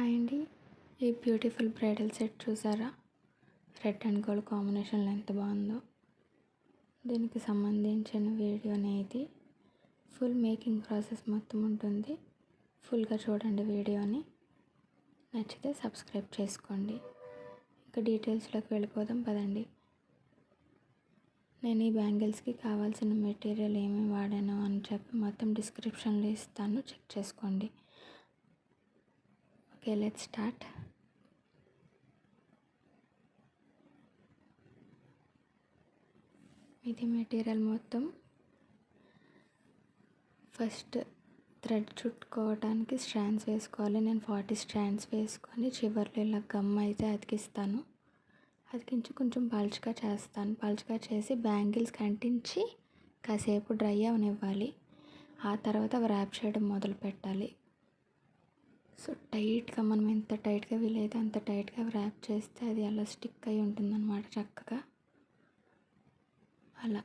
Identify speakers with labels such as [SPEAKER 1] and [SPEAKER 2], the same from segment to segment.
[SPEAKER 1] Hi అండి. ఈ beautiful bridal set చూసారా? రెడ్ అండ్ గోల్డ్ కాంబినేషన్లో ఎంత బాగుందో. దీనికి సంబంధించిన వీడియోనే ఇది. ఫుల్ మేకింగ్ ప్రాసెస్ మొత్తం ఉంటుంది. ఫుల్గా చూడండి వీడియోని. నచ్చితే సబ్స్క్రైబ్ చేసుకోండి. ఇంకా డీటెయిల్స్లోకి వెళ్ళిపోదాం పదండి. నేను ఈ బ్యాంగిల్స్కి కావాల్సిన మెటీరియల్ ఏమేమి వాడాను అని చెప్పి మొత్తం డిస్క్రిప్షన్లో ఇస్తాను, చెక్ చేసుకోండి. Okay, let's start. ఇది మెటీరియల్ మొత్తం. ఫస్ట్ థ్రెడ్ చుట్టుకోవడానికి స్ట్రాండ్స్ వేసుకోవాలి. నేను 40 స్ట్రాండ్స్ వేసుకొని చివర్లో ఇలా గమ్ అయితే అతికిస్తాను. అతికించి కొంచెం పల్చగా చేస్తాను. పల్చగా చేసి బ్యాంగిల్స్కి అంటించి కాసేపు డ్రై అవనివ్వాలి. ఆ తర్వాత వ్రాప్ చేయడం మొదలు పెట్టాలి. సో టైట్గా మనం ఎంత టైట్గా వీలైతే అంత టైట్గా వ్రాప్ చేస్తే అది అలా స్టిక్ అయి ఉంటుందన్నమాట చక్కగా. అలా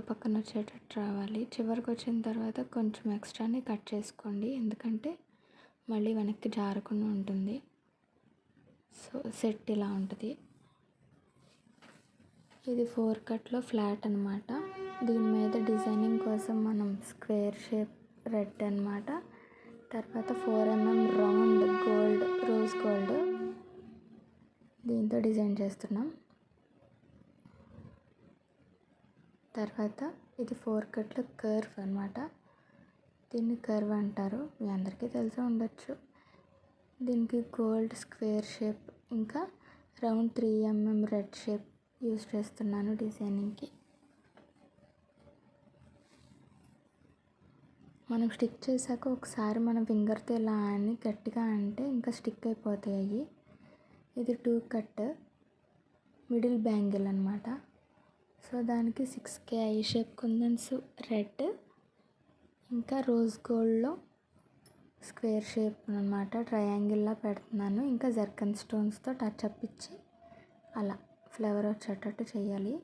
[SPEAKER 1] పక్కన వచ్చేటట్టు రావాలి. చివరికి వచ్చిన తర్వాత కొంచెం ఎక్స్ట్రాని కట్ చేసుకోండి, ఎందుకంటే మళ్ళీ వెనక్కి జారకుండా ఉంటుంది. సో సెట్ ఇలా ఉంటుంది. ఇది 4 కట్లో ఫ్లాట్ అనమాట. దీని మీద డిజైనింగ్ కోసం మనం స్క్వేర్ షేప్ రెడ్ అనమాట. తర్వాత 4 mm round gold, rose gold, దీంతో డిజైన్ చేస్తున్నాం. తర్వాత ఇది 4 కట్లో కర్వ్ అనమాట. దీన్ని కర్వ్ అంటారు, మీ అందరికీ తెలిసే ఉండొచ్చు. దీనికి గోల్డ్ స్క్వేర్ షేప్ ఇంకా round 3 mm red shape use చేస్తున్నాను డిజైనింగ్కి. మనం స్టిక్ చేశాక ఒకసారి మన ఫింగర్తో ఇలా అని గట్టిగా అంటే ఇంకా స్టిక్ అయిపోతాయి. ఇది 2 కట్ మిడిల్ బ్యాంగిల్ అనమాట. సో దానికి 6K I shape kundans red ఇంకా రోజ్ గోల్డ్లో స్క్వేర్ షేప్ అనమాట, ట్రయాంగిల్లా పెడుతున్నాను. ఇంకా జర్కన్ స్టోన్స్తో టచ్ అప్ ఇచ్చి అలా ఫ్లవర్ వచ్చేటట్టు చేయాలి.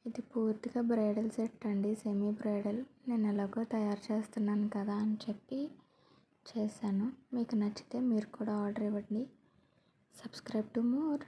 [SPEAKER 1] ఇది పూర్తిగా బ్రైడల్ సెట్ అండి, సెమీ బ్రైడల్. నేను ఎలాగో తయారు చేస్తున్నాను కదా అని చెప్పి చేశాను. మీకు నచ్చితే మీరు కూడా ఆర్డర్ ఇవ్వండి. Subscribe to more.